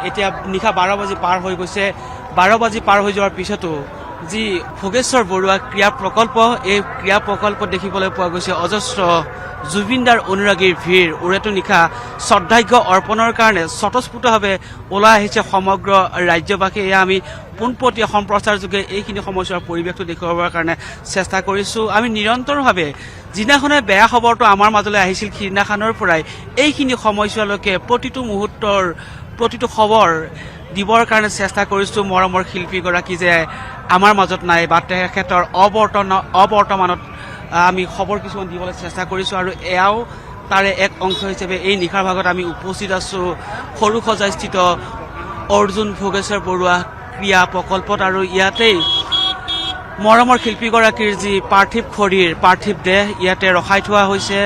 এতিয়া নিশা 12 বাজি পাৰ হৈ গৈছে 12 বাজি পাৰ হৈ যোৱাৰ পিছতো যি ভোগেশ্বৰ বৰুৱা ক্ৰীড়া প্ৰকল্প এই ক্ৰীড়া প্ৰকল্প দেখিবলৈ পোৱা গৈছে অজস্ৰ জুবিনদাৰ অনুৰাগীৰ ভিৰ উৰেটো নিশা শ্ৰদ্ধাৰ্ঘ্য অৰ্পণৰ কাৰণে স্বতঃস্ফূৰ্তভাৱে ওলাই আহিছে সমগ্ৰ ৰাজ্যবাসী এয়া আমি পোনপটীয়া সম্প্ৰচাৰ যোগে এইখিনি সময়ছোৱাৰ পৰিৱেশটো দেখুৱাবৰ কাৰণে চেষ্টা কৰিছোঁ আমি নিৰন্তৰভাৱে যিদিনাখনে বেয়া খবৰটো আমাৰ মাজলৈ আহিছিল সিদিনাখনৰ পৰাই এইখিনি সময়ছোৱালৈকে প্ৰতিটো মুহূৰ্তৰ প্ৰতিটো খবৰ দিবৰ কাৰণে চেষ্টা কৰিছোঁ মৰমৰ শিল্পীগৰাকী যে আমাৰ মাজত নাই বা তেখেতৰ অবৰ্তমানত আমি খবৰ কিছুমান দিবলৈ চেষ্টা কৰিছোঁ আৰু এয়াও তাৰে এক অংশ হিচাপে এই নিশাৰ ভাগত আমি উপস্থিত আছোঁ সৰুসজাইস্থিত অৰ্জুন ভোগেশ্বৰ বৰুৱা ক্ৰীড়া প্ৰকল্পত আৰু ইয়াতেই মৰমৰ শিল্পীগৰাকীৰ যি পাৰ্থিৱ শৰীৰ পাৰ্থিৱ দেহ ইয়াতে ৰখাই থোৱা হৈছে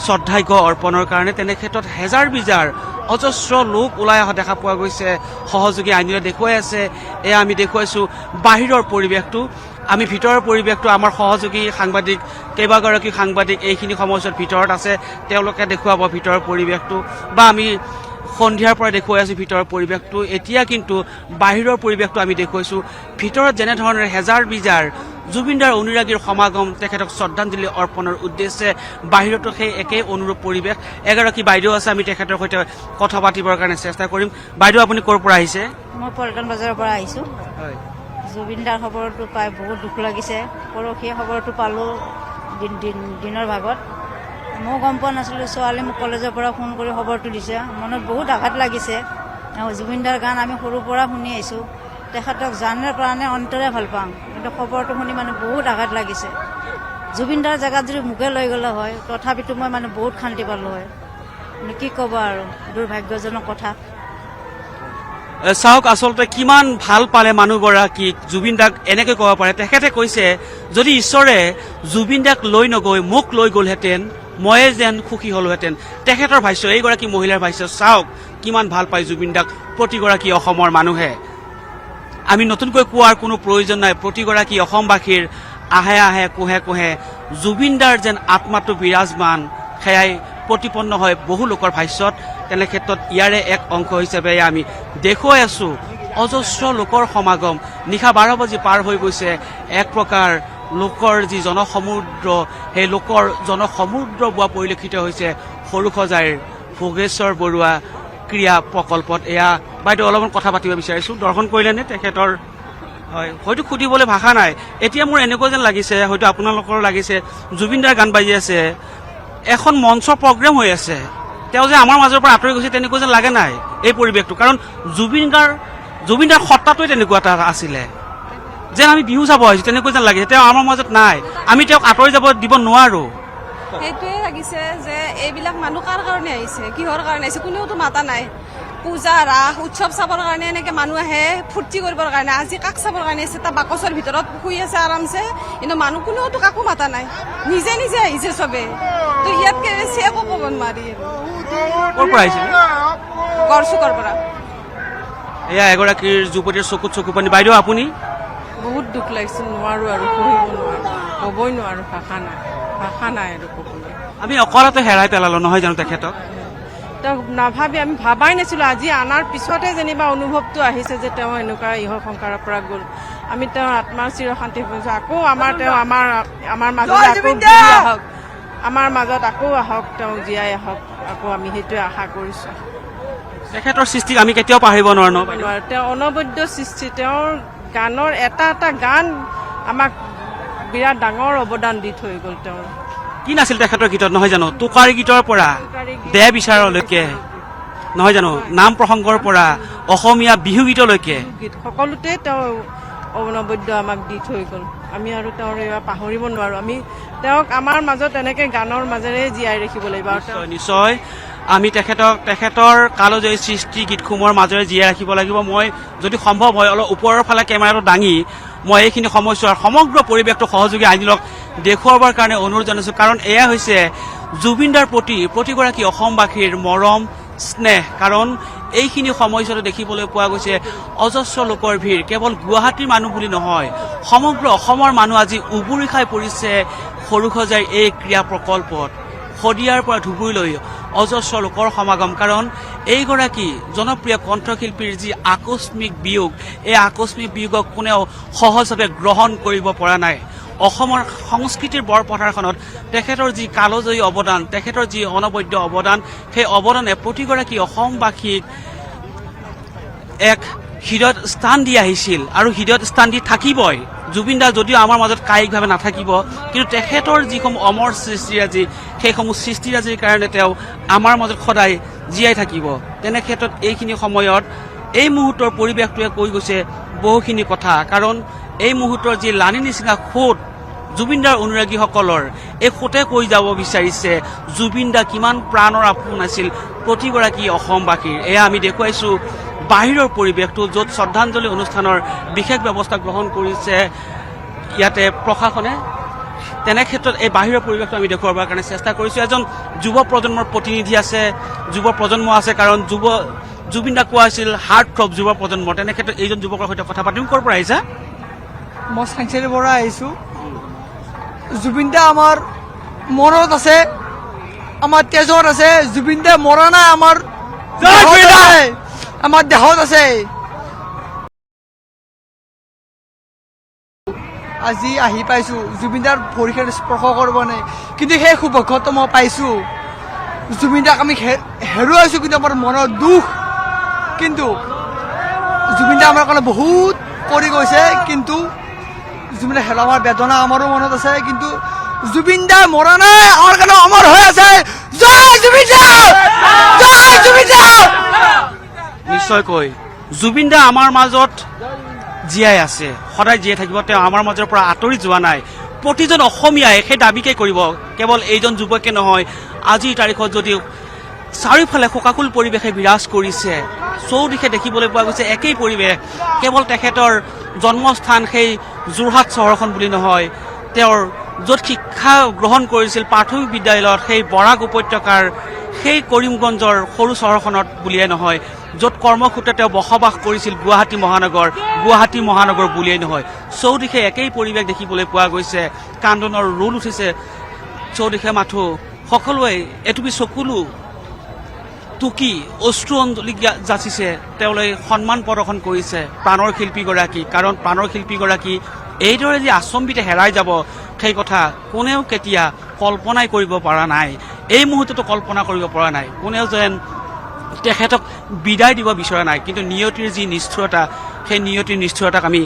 শ্ৰদ্ধাৰ্ঘ্য অৰ্পণৰ কাৰণে তেনে ক্ষেত্ৰত হেজাৰ বিজাৰ অজস্ৰ লোক ওলাই অহা দেখা পোৱা গৈছে সহযোগী আইনীয়ে দেখুৱাই আছে এয়া আমি দেখুৱাইছোঁ বাহিৰৰ পৰিৱেশটো আমি ভিতৰৰ পৰিৱেশটো আমাৰ সহযোগী সাংবাদিক কেইবাগৰাকী সাংবাদিক এইখিনি সময়ছোৱাত ভিতৰত আছে তেওঁলোকে দেখুৱাব ভিতৰৰ পৰিৱেশটো বা আমি সন্ধিয়াৰ পৰা দেখুৱাই আছোঁ ভিতৰৰ পৰিৱেশটো এতিয়া কিন্তু বাহিৰৰ পৰিৱেশটো আমি দেখুৱাইছোঁ ভিতৰত যেনেধৰণে হেজাৰ বিজাৰ জুবিনদাৰ অনুৰাগীৰ সমাগম তেখেতক শ্ৰদ্ধাঞ্জলি অৰ্পণৰ উদ্দেশ্যে বাহিৰতো সেই একেই অনুৰূপ পৰিৱেশ এগৰাকী বাইদেউ আছে আমি তেখেতৰ সৈতে কথা পাতিবৰ কাৰণে চেষ্টা কৰিম বাইদেউ আপুনি ক'ৰ পৰা আহিছে মই পল্টন বজাৰৰ পৰা আহিছোঁ জুবিনদাৰ খবৰটো পাই বহুত দুখ লাগিছে পৰহি খবৰটো পালোঁ দিনৰ ভাগত মই গম পোৱা নাছিলোঁ ছোৱালী মোক কলেজৰ পৰা ফোন কৰি খবৰটো দিছে মনত বহুত আঘাত লাগিছে জুবিনদাৰ গান আমি সৰুৰ পৰা শুনি আহিছোঁ তেখেতক জানে প্ৰাণে অন্তৰে ভাল পাওঁ কিন্তু খবৰটো শুনি মানে বহুত আঘাত লাগিছে জুবিনদাৰ জেগাত যদি মোকে লৈ গ'লে হয় তথাপিতো মই মানে বহুত শান্তি পালোঁ হয় কি ক'ব আৰু দুৰ্ভাগ্যজনক কথা চাওক আচলতে কিমান ভাল পালে মানুহগৰাকীক জুবিনদাক এনেকৈ ক'ব পাৰে তেখেতে কৈছে যদি ঈশ্বৰে জুবিনদাক লৈ নগৈ মোক লৈ গ'লহেঁতেন ময়ে যেন সুখী হ'লোহেঁতেন তেখেতৰ ভাষ্য এইগৰাকী মহিলাৰ ভাষ্য চাওক কিমান ভাল পায় জুবিনদাক প্ৰতিগৰাকী অসমৰ মানুহে আমি নতুনকৈ কোৱাৰ কোনো প্ৰয়োজন নাই প্ৰতিগৰাকী অসমবাসীৰ আহে আহে কোহে কোহে জুবিনদাৰ যেন আত্মাটো বিৰাজমান সেয়াই প্ৰতিপন্ন হয় বহু লোকৰ ভাষ্যত তেনে ক্ষেত্ৰত ইয়াৰে এক অংশ হিচাপে আমি দেখুৱাই আছোঁ অজস্ৰ লোকৰ সমাগম নিশা 12 বাজি পাৰ হৈ গৈছে এক প্ৰকাৰ লোকৰ যি জনসমুদ্ৰ সেই লোকৰ জনসমুদ্ৰ বোৱা পৰিলক্ষিত হৈছে সৰুসজাইৰ ভোগেশ্বৰ বৰুৱা ক্ৰীড়া প্ৰকল্পত এয়া বাইদেউ অলপমান কথা পাতিব বিচাৰিছোঁ দৰ্শন কৰিলেনে তেখেতৰ হয় হয়তো সুধিবলৈ ভাষা নাই এতিয়া মোৰ এনেকুৱা যেন লাগিছে হয়তো আপোনালোকৰ লাগিছে জুবিনদাৰ গান বাজি আছে এখন মঞ্চৰ প্ৰগ্ৰেম হৈ আছে তেওঁ যে আমাৰ মাজৰ পৰা আঁতৰি গৈছে তেনেকুৱা যেন লাগে নাই এই পৰিৱেশটো কাৰণ জুবিনদাৰ সত্তাটোৱে তেনেকুৱা এটা আছিলে যেন আমি বিহু চাব আহিছোঁ তেনেকুৱা যেন লাগিছে তেওঁ আমাৰ মাজত নাই আমি তেওঁক আঁতৰি যাব দিব নোৱাৰোঁ সেইটোৱে লাগিছে যে এইবিলাক মানুহ কাৰ কাৰণে আহিছে কিহৰ কাৰণে আহিছে কোনেওতো মাতা নাই পূজা ৰাস উৎসৱ চাবৰ কাৰণে এনেকে মানুহ আহে ফূৰ্তি কৰিবৰ কাৰণে আজি কাক চাবৰ কাৰণে আহিছে তাৰ বাকচৰ ভিতৰত শুই আছে আৰামছে কিন্তু মানুহ কোনেওতো কাকো মাতা নাই নিজে নিজে আহিছে চবে তো ইয়াতকে বেছি একো ক'ব নোৱাৰি ক'ৰ পৰা আহিছে গড়চুকৰ পৰা এয়া এগৰাকীৰ যুৱতীৰ চকুত চকু পানী বাইদেউ আপুনি বহুত দুখ লাগিছিল নোৱাৰো আৰু পঢ়িব নোৱাৰো ক'বই নোৱাৰো ভাষা নাই আৰু ক'বলৈ আমি অকলতে হেৰাই পেলালো নহয় জানো তেখেতক তেওঁক নাভাবি আমি ভাবাই নাছিলোঁ আজি আনাৰ পিছতে যেনিবা অনুভৱটো আহিছে যে তেওঁ এনেকুৱা ইহৰ সংসাৰৰ পৰা গ'ল আমি তেওঁৰ আত্মাৰ চিৰশান্তি পাইছোঁ আকৌ আমাৰ মাজত আকৌ আহক আমাৰ মাজত আকৌ আহক তেওঁ জীয়াই আহক আকৌ আমি সেইটোৱে আশা কৰিছোঁ তেখেতৰ সৃষ্টিক আমি কেতিয়াও পাহৰিব নোৱাৰো তেওঁ অনবদ্য সৃষ্টি তেওঁৰ গানৰ এটা এটা গান আমাক বিৰাট ডাঙৰ অৱদান দি থৈ গ'ল তেওঁৰ কি নাছিল তেখেতৰ গীতত নহয় জানো টোকাৰী গীতৰ পৰা দেহ বিচাৰলৈকে নহয় জানো নাম প্ৰসংগৰ পৰা অসমীয়া বিহু গীতলৈকে সকলোতে তেওঁ অনবদ্য আমাক দি থৈ গ'ল আমি আৰু তেওঁৰ এয়া পাহৰিব নোৱাৰো আমি তেওঁক আমাৰ মাজত এনেকে গানৰ মাজেৰে জীয়াই ৰাখিব লাগিব নিশ্চয় আমি তেখেতৰ কালজয়ী সৃষ্টি গীতসমূহৰ মাজেৰে জীয়াই ৰাখিব লাগিব মই যদি সম্ভৱ হয় অলপ ওপৰৰ ফালে কেমেৰাটো দাঙি মই এইখিনি সময়ছোৱাৰ সমগ্ৰ পৰিৱেশটো সহযোগী আইনীলক দেখুৱাবৰ কাৰণে অনুৰোধ জনাইছোঁ কাৰণ এয়া হৈছে জুবিনদাৰ প্ৰতি প্ৰতিগৰাকী অসমবাসীৰ মৰম স্নেহ কাৰণ এইখিনি সময়ছোৱাত দেখিবলৈ পোৱা গৈছে অজস্ৰ লোকৰ ভিৰ কেৱল গুৱাহাটীৰ মানুহ বুলি নহয় সমগ্ৰ অসমৰ মানুহ আজি উবুৰি খাই পৰিছে সৰুসজাইৰ এই ক্ৰীড়া প্ৰকল্পত শদিয়াৰ পৰা ধুবুৰীলৈ অজস্ৰ লোকৰ সমাগম কাৰণ এইগৰাকী জনপ্ৰিয় কণ্ঠশিল্পীৰ যি আকস্মিক বিয়োগ, এই আকস্মিক বিয়োগক কোনেও সহজভাৱে গ্ৰহণ কৰিব পৰা নাই। অসমৰ সংস্কৃতিৰ বৰপথাৰখনত তেখেতৰ যি কালজয়ী অৱদান, তেখেতৰ যি অনবদ্য অৱদান, সেই অৱদানে প্ৰতিগৰাকী অসমবাসীক এক হৃদয়ত স্থান দি আহিছিল আৰু হৃদয়ত স্থান দি থাকিবই। জুবিন দা যদিও আমাৰ মাজত কায়িকভাৱে নাথাকিব, কিন্তু তেখেতৰ যিসমূহ অমৰ সৃষ্টিৰাজি, সেইসমূহ সৃষ্টিৰাজিৰ কাৰণে তেওঁ আমাৰ মাজত সদায় জীয়াই থাকিব। তেনে ক্ষেত্ৰত এইখিনি সময়ত এই মুহূৰ্তৰ পৰিৱেশটোৱে কৈ গৈছে বহুখিনি কথা। কাৰণ এই মুহূৰ্তৰ যি লানি নিচিনা সোঁত জুবিন দাৰ অনুৰাগীসকলৰ, এই সোঁতে কৈ যাব বিচাৰিছে জুবিন দা কিমান প্ৰাণৰ আপোন আছিল প্ৰতিগৰাকী অসমবাসীৰ। এয়া আমি দেখুৱাইছো বাহিৰৰ পৰিৱেশটো, য'ত শ্ৰদ্ধাঞ্জলি অনুষ্ঠানৰ বিশেষ ব্যৱস্থা গ্ৰহণ কৰিছে ইয়াতে প্ৰশাসনে। তেনে ক্ষেত্ৰত এই বাহিৰৰ পৰিৱেশটো আমি দেখুৱাবৰ কাৰণে চেষ্টা কৰিছোঁ। এজন যুৱ প্ৰজন্মৰ প্ৰতিনিধি আছে, যুৱ প্ৰজন্ম আছে, কাৰণ জুবিন দা কোৱা হৈছিল হাৰ্ট থ্ৰব যুৱ প্ৰজন্মৰ। তেনে ক্ষেত্ৰত এইজন যুৱকৰ সৈতে কথা পাতিম। ক'ৰ পৰা আহিছা? মই চাংচাৰিৰ পৰা আহিছোঁ। জুবিন দা আমাৰ মনত আছে, আমাৰ তেজত আছে। জুবিন দা মৰা নাই, আমাৰ দেহত আছে। আজি আহি পাইছোঁ, জুবিন দাৰ ভৰিখন স্পৰ্শ কৰিব নাই, কিন্তু সেই সৌভাগ্যটো মই পাইছোঁ। জুবিন দাক আমি হেৰুৱাইছোঁ, কিন্তু আমাৰ মনৰ দুখ। কিন্তু জুবিন দা আমাৰ কাৰণে বহুত কৰি গৈছে, কিন্তু জুবিন দা হেৰুৱাৰ বেদনা আমাৰো মনত আছে। কিন্তু জুবিন দা মৰা নাই, আমাৰ কাৰণে অমৰ হৈ আছে। জয় জুবিন দা! জয় জুবিন দা! নিশ্চয়কৈ জুবিন দা আমাৰ মাজত জীয়াই আছে, সদায় জীয়াই থাকিব। তেওঁ আমাৰ মাজৰ পৰা আঁতৰি যোৱা নাই। প্ৰতিজন অসমীয়াই সেই দাবীকে কৰিব। কেৱল এইজন যুৱকে নহয়, আজিৰ তাৰিখত যদিও চাৰিওফালে শোকাকুল পৰিৱেশে বিৰাজ কৰিছে, চৌদিশে দেখিবলৈ পোৱা গৈছে একেই পৰিৱেশ। কেৱল তেখেতৰ জন্মস্থান সেই যোৰহাট চহৰখন বুলি নহয়, তেওঁৰ য'ত শিক্ষা গ্ৰহণ কৰিছিল প্ৰাথমিক বিদ্যালয়ত, সেই বৰাক উপত্যকাৰ সেই কৰিমগঞ্জৰ সৰু চহৰখনত বুলিয়েই নহয়, য'ত কৰ্মসূত্ৰে তেওঁ বসবাস কৰিছিল গুৱাহাটী মহানগৰ বুলিয়েই নহয়, চৌদিশে একেই পৰিৱেশ দেখিবলৈ পোৱা গৈছে। কান্দোনৰ ৰোল উঠিছে চৌদিশে মাথো, সকলোৱে এটুপি চকুলো টুকি অশ্ৰু অঞ্জলি যাচিছে, তেওঁলৈ সন্মান প্ৰদৰ্শন কৰিছে প্ৰাণৰ শিল্পীগৰাকী। কাৰণ প্ৰাণৰ শিল্পীগৰাকী এইদৰে যে আচম্বিতে হেৰাই যাব, সেই কথা কোনেও কেতিয়া কল্পনাই কৰিব পৰা নাই। এই মুহূৰ্ততো কল্পনা কৰিব পৰা নাই। কোনেও যেন তেখেতক বিদায় দিব বিচৰা নাই। কিন্তু নিয়তিৰ যি নিষ্ঠুৰতা, সেই নিয়তিৰ নিষ্ঠুৰতাক আমি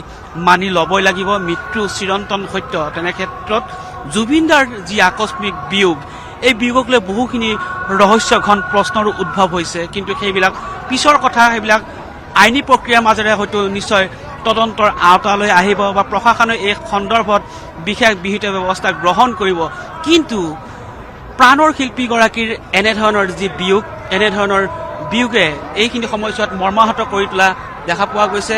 মানি ল'বই লাগিব। মৃত্যু চিৰন্তন সত্য। তেনে ক্ষেত্ৰত জুবিন দাৰ যি আকস্মিক বিয়োগ, এই বিয়োগক লৈ বহুখিনি ৰহস্যঘন প্ৰশ্নৰো উদ্ভৱ হৈছে। কিন্তু সেইবিলাক পিছৰ কথা, সেইবিলাক আইনী প্ৰক্ৰিয়াৰ মাজেৰে হয়তো নিশ্চয় তদন্তৰ আওতালৈ আহিব বা প্ৰশাসনে এই সন্দৰ্ভত বিশেষ বিহিত ব্যৱস্থা গ্ৰহণ কৰিব। কিন্তু প্ৰাণৰ শিল্পীগৰাকীৰ এনেধৰণৰ যি বিয়োগ, এনেধৰণৰ বিয়োগে এইখিনি সময়ছোৱাত মৰ্মাহত কৰি তোলা দেখা পোৱা গৈছে।